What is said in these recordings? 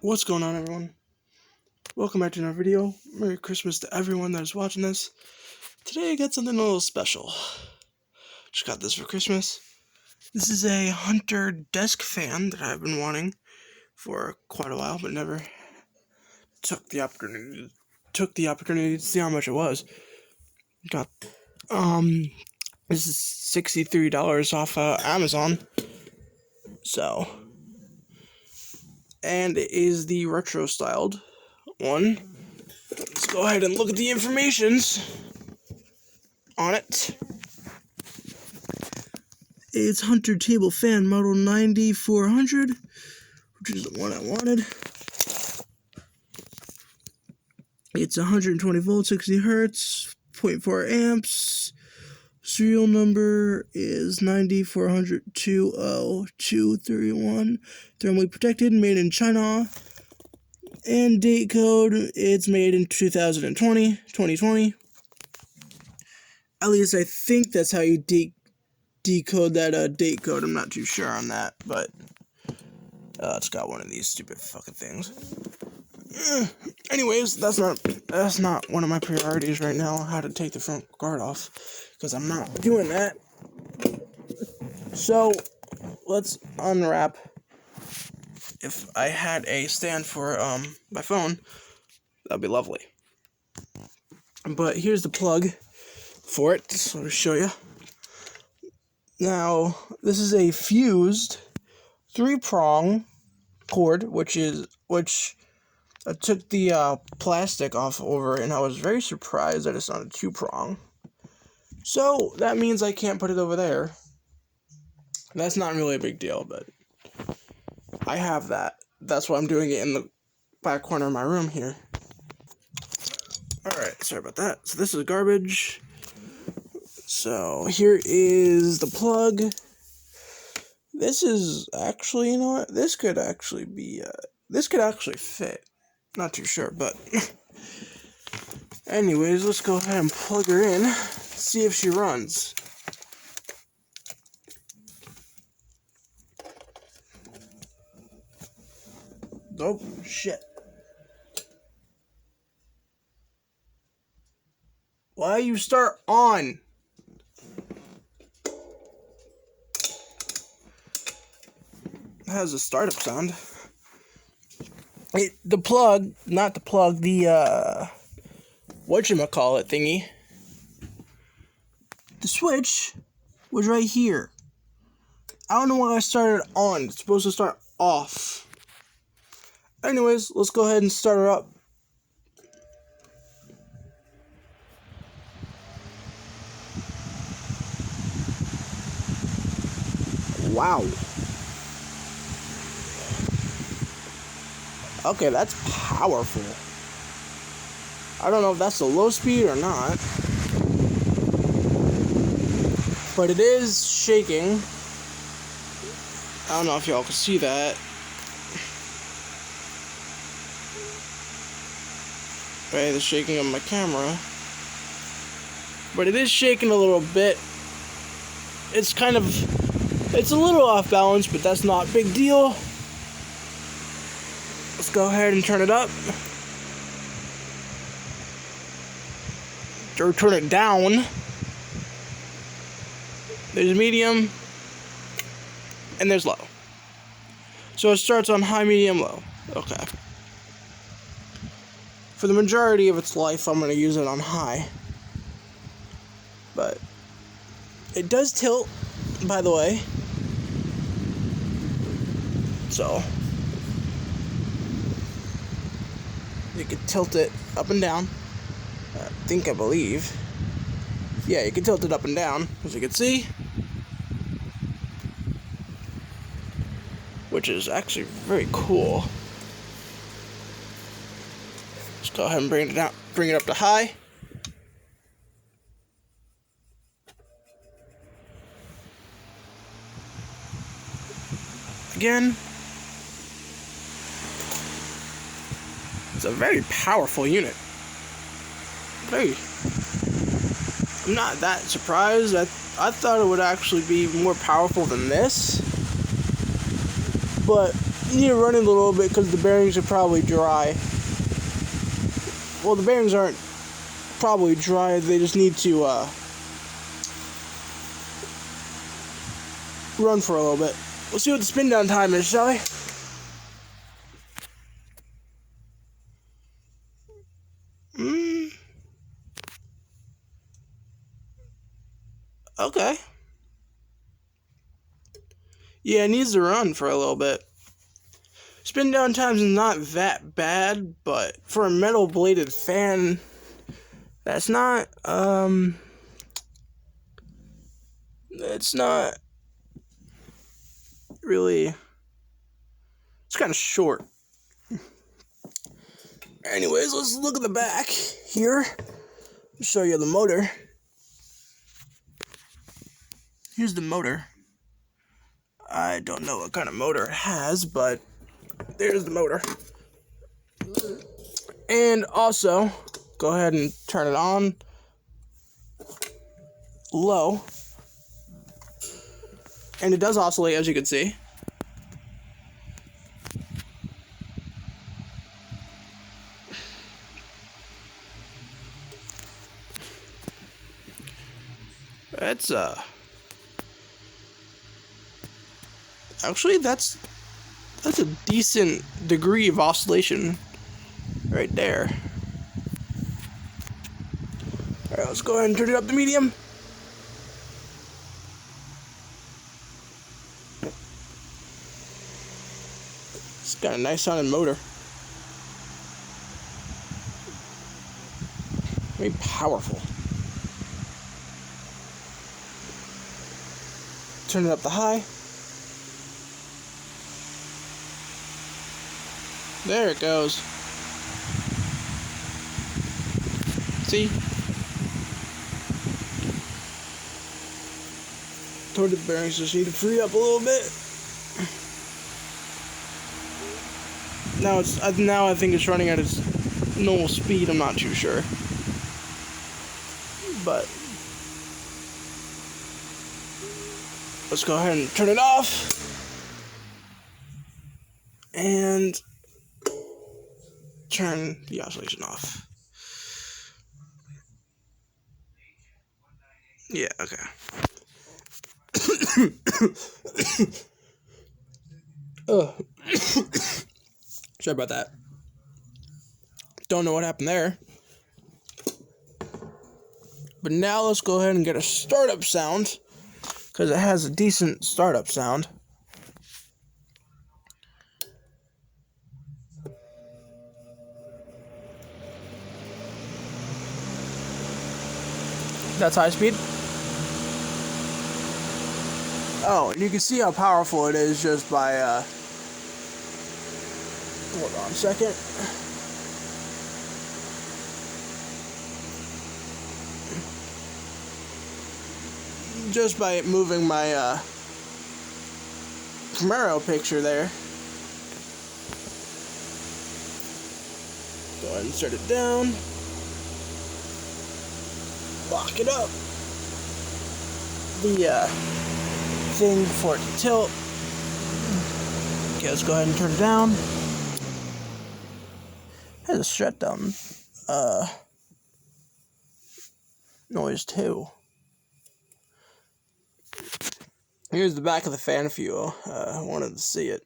What's going on, everyone? Welcome back to another video. Merry Christmas to everyone that is watching this. Today I got something a little special. Just got this for Christmas. This is a Hunter desk fan that I've been wanting for quite a while, but never took the opportunity to see how much it was. Got this is $63 off Amazon. So, and it is the retro styled one. Let's go ahead and look at the informations on it. It's Hunter table fan model 9400, which is the one I wanted. It's 120 volts, 60 hertz, 0.4 amps. Serial number is 9400231. Thermally protected, made in China. And date code, it's made in 2020. At least I think that's how you decode that date code. I'm not too sure on that, but it's got one of these stupid fucking things. Anyways, that's not one of my priorities right now, how to take the front guard off, because I'm not doing that. So let's unwrap. If I had a stand for my phone, that'd be lovely. But here's the plug for it, so I'll show you. Now, this is a fused 3-prong cord, which I took the plastic off over, and I was very surprised that it's not a 2-prong. So that means I can't put it over there. That's not really a big deal, but I have that. That's why I'm doing it in the back corner of my room here. Alright, sorry about that. So this is garbage. So here is the plug. This is actually, you know what? This could actually fit. Not too sure, but anyways, let's go ahead and plug her in. See if she runs. Oh, shit. Why you start on? It has a startup sound. The whatchamacallit thingy. The switch was right here. I don't know why I started on. It's supposed to start off. Anyways, let's go ahead and start her up. Wow. Okay, that's powerful. I don't know if that's the low speed or not, but it is shaking. I don't know if y'all can see that. Right, the shaking of my camera. But it is shaking a little bit. It's a little off balance, but that's not a big deal. Let's go ahead and turn it up. Or turn it down. There's medium. And there's low. So it starts on high, medium, low. Okay. For the majority of its life, I'm going to use it on high. But it does tilt, by the way. So you can tilt it up and down. I believe. Yeah, you can tilt it up and down, as you can see. Which is actually very cool. Let's go ahead and bring it up to high. Again. It's a very powerful unit. I'm not that surprised. I thought it would actually be more powerful than this. But need to run it a little bit because the bearings are probably dry. Well, the bearings aren't probably dry, they just need to run for a little bit. We'll see what the spin down time is, shall we? Okay. Yeah, it needs to run for a little bit. Spin down times is not that bad, but for a metal bladed fan, that's not, it's not really, it's kind of short. Anyways, let's look at the back here. Show you the motor. Here's the motor. I don't know what kind of motor it has, but there's the motor. And also, go ahead and turn it on low. And it does oscillate, as you can see. That's actually that's a decent degree of oscillation right there. Alright, let's go ahead and turn it up to medium. It's got a nice sounding motor. Very powerful. Turn it up to high. There it goes. See? Told the bearings just need to free up a little bit. Now I think it's running at its normal speed. I'm not too sure, but let's go ahead and turn it off and turn the oscillation off. Yeah, okay. Sorry about that. Don't know what happened there. But now let's go ahead and get a startup sound, because it has a decent startup sound. That's high speed. Oh, and you can see how powerful it is just by, hold on a second. Just by moving my, Camaro picture there. Go ahead and set it down. Lock it up. The, thing for it to tilt. Okay, let's go ahead and turn it down. It has a shutdown noise too. Here's the back of the fan if you wanted to see it.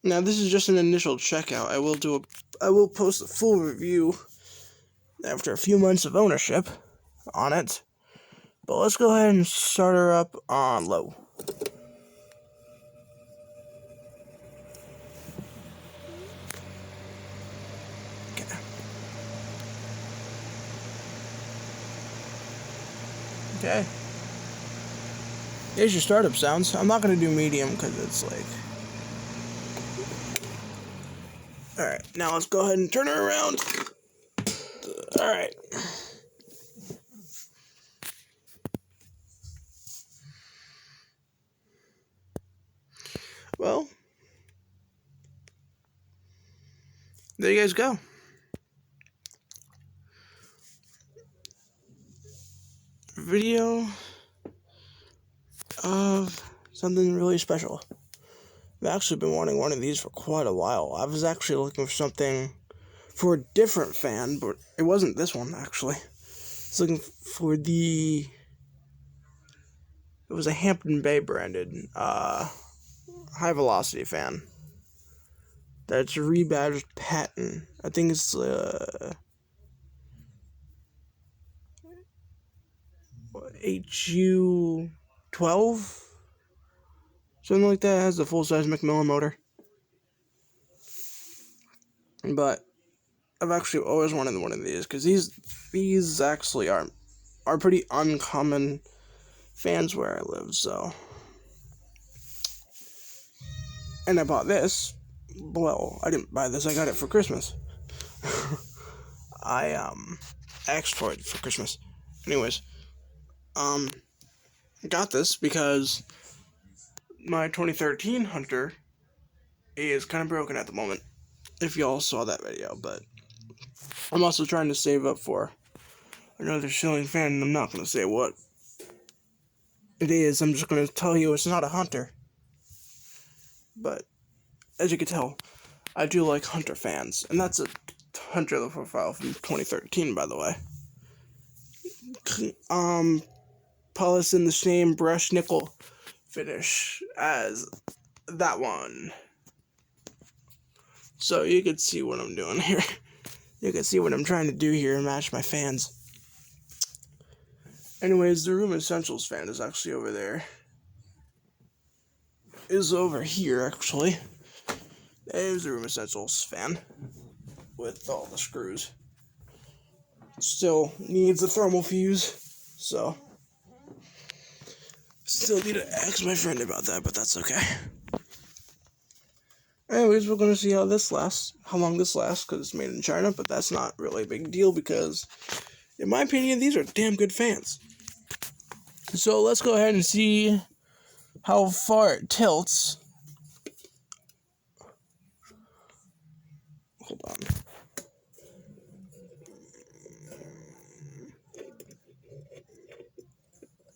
Now this is just an initial checkout. I will post a full review after a few months of ownership on it. But let's go ahead and start her up on low. Okay. Okay. Here's your startup sounds. I'm not going to do medium because it's like... Alright, now let's go ahead and turn her around. Alright. Well, there you guys go. Video of something really special. I've actually been wanting one of these for quite a while. I was actually looking for something for a different fan, but it wasn't this one, actually. I was looking for it was a Hampton Bay branded, high velocity fan. That's a rebadged patent. I think it's, HU12? Something like that. It has the full-size Macmillan motor. But I've actually always wanted one of these, because these actually are pretty uncommon fans where I live, so. And I bought this. Well, I didn't buy this, I got it for Christmas. I asked for it for Christmas. Anyways, got this because my 2013 Hunter is kind of broken at the moment, if y'all saw that video, but I'm also trying to save up for another ceiling fan, and I'm not going to say what it is. I'm just going to tell you it's not a Hunter. But as you can tell, I do like Hunter fans, and that's a Hunter low profile from 2013, by the way. Polished in the same brushed nickel finish as that one. So you can see what I'm doing here. You can see what I'm trying to do here and match my fans. Anyways, the Room Essentials fan is actually over there. Is over here, actually. There's the Room Essentials fan with all the screws. Still needs a thermal fuse, so still need to ask my friend about that, but that's okay. Anyways, we're gonna see how long this lasts, because it's made in China, but that's not really a big deal, because in my opinion, these are damn good fans. So let's go ahead and see how far it tilts. Hold on.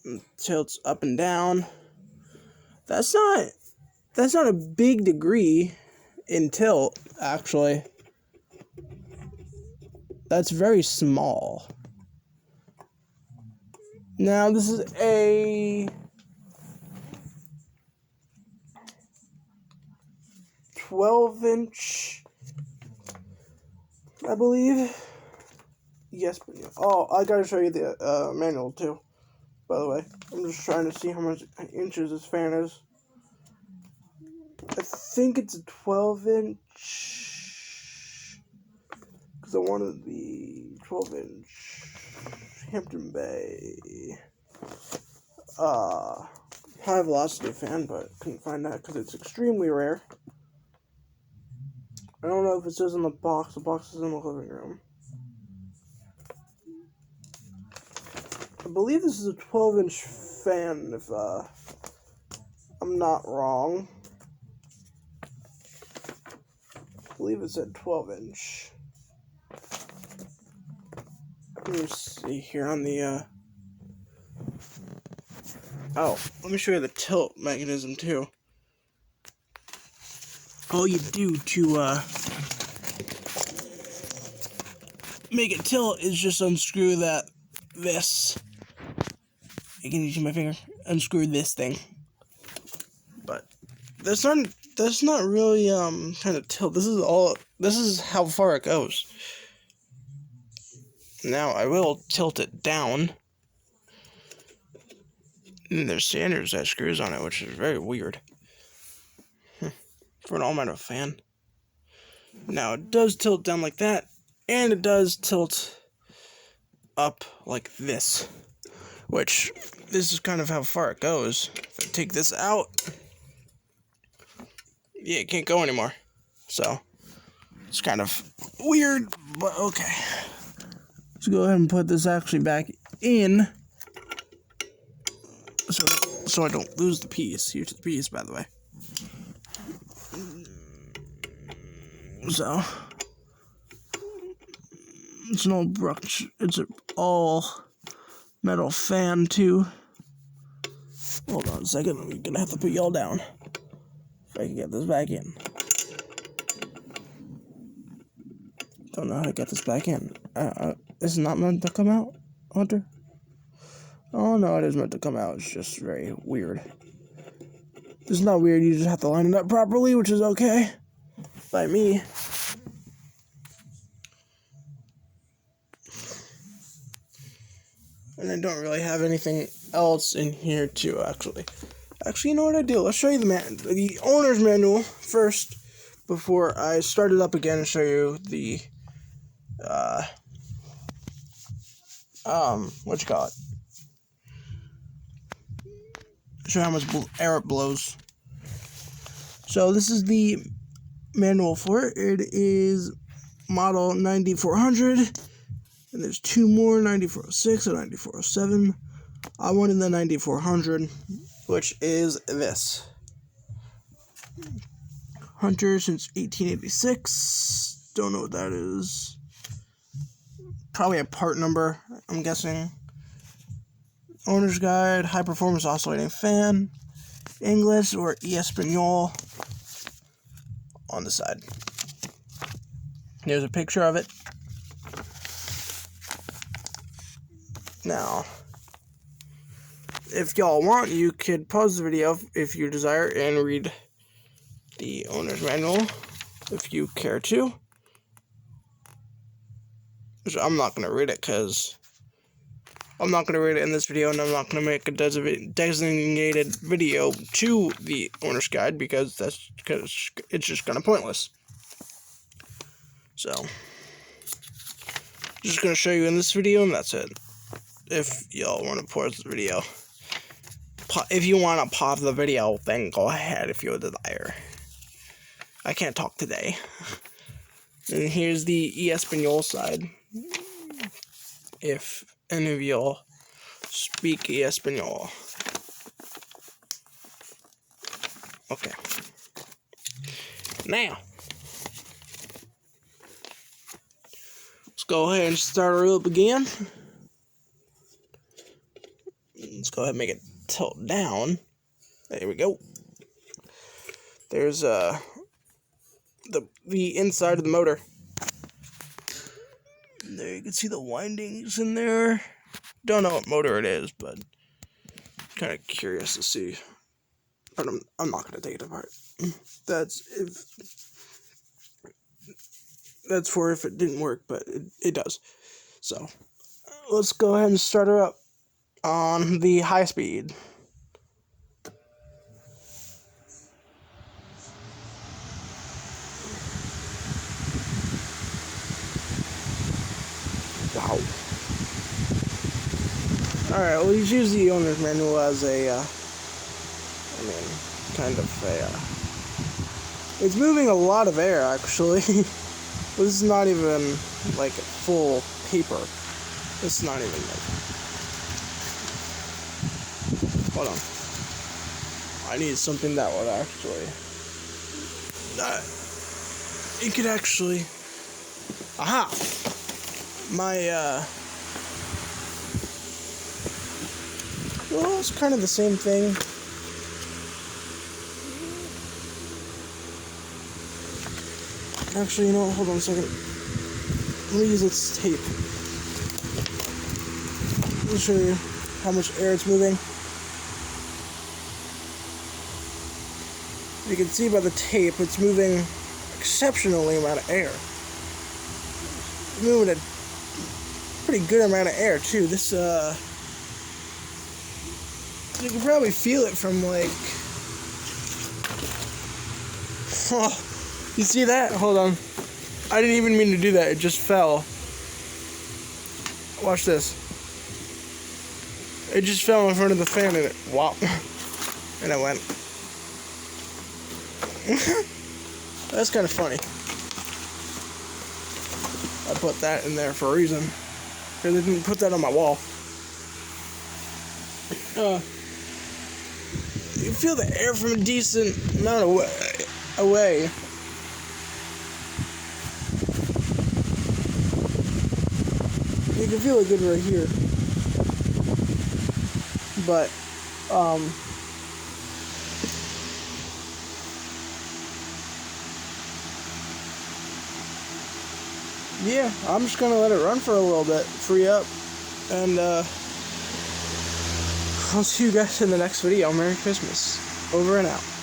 It tilts up and down. That's not a big degree in tilt, actually. That's very small. Now, this is a 12-inch, I believe. Yes, but yeah. Oh, I gotta show you the manual, too, by the way. I'm just trying to see how much inches this fan is. I think it's a 12-inch, because I wanted the 12-inch Hampton Bay high velocity fan, but couldn't find that because it's extremely rare. I don't know if it says in the box. The box is in the living room. I believe this is a 12-inch fan, if I'm not wrong. I believe it said 12-inch. Let me see here on the, oh, let me show you the tilt mechanism, too. All you do to, make it tilt is just unscrew this. You can use my finger. Unscrew this thing. But that's not really, kind of tilt. This is how far it goes. Now, I will tilt it down. And there's standard size screws on it, which is very weird. For an all-metal fan. Now, it does tilt down like that, and it does tilt up like this. Which, this is kind of how far it goes. If I take this out, yeah, it can't go anymore. So, it's kind of weird, but okay. Let's go ahead and put this actually back in, so I don't lose the piece. Here's the piece, by the way. So, it's an old brush. It's an all metal fan too. Hold on a second. I'm gonna have to put y'all down. If I can get this back in. Don't know how to get this back in. This is not meant to come out, Hunter? Oh no, it is meant to come out. It's just very weird. It's not weird, you just have to line it up properly, which is okay. By me. And I don't really have anything else in here to actually, you know what I do? Let's show you the owner's manual first before I start it up again and show you the, what you call it? Show how much air it blows. So this is the manual for it. It is model 9400. And there's two more, 9406 and 9407. I wanted the 9400, which is this. Hunter since 1886. Don't know what that is. Probably a part number, I'm guessing. Owner's guide, high performance oscillating fan, English or Espanol on the side. Here's a picture of it. Now, if y'all want, you could pause the video if you desire and read the owner's manual if you care to. Which I'm not going to read it because I'm not going to read it in this video, and I'm not going to make a designated video to the owner's guide because it's just kind of pointless. So, just going to show you in this video, and that's it. If y'all want to pause the video. If you want to pause the video, then go ahead if you desire. I can't talk today. And here's the Espanol side. If any of y'all speak Espanol. Okay. Now, let's go ahead and start her up again. Let's go ahead and make it tilt down. There we go. There's the inside of the motor. There you can see the windings in there. Don't know what motor it is, but kind of curious to see. But I'm not gonna take it apart. That's for if it didn't work, but it does. So let's go ahead and start her up on the high speed. Wow. Alright, well, let's use the owner's manual as it's moving a lot of air, actually. This is not even, like, full paper. It's not even, like... Hold on. I need something that would actually... it could actually... Aha! Well, it's kind of the same thing. Actually, you know what? Hold on a second. Let me use this tape. Let me show you how much air it's moving. You can see by the tape, it's moving exceptionally amount of air. It's moving a pretty good amount of air, too. This, you can probably feel it from, like... Oh, you see that? Hold on. I didn't even mean to do that. It just fell. Watch this. It just fell in front of the fan and it... Wow. And it went... That's kind of funny. I put that in there for a reason. Because I didn't put that on my wall. You can feel the air from a decent amount away. You can feel it good right here. But, yeah, I'm just gonna let it run for a little bit, free up, and I'll see you guys in the next video. Merry Christmas. Over and out.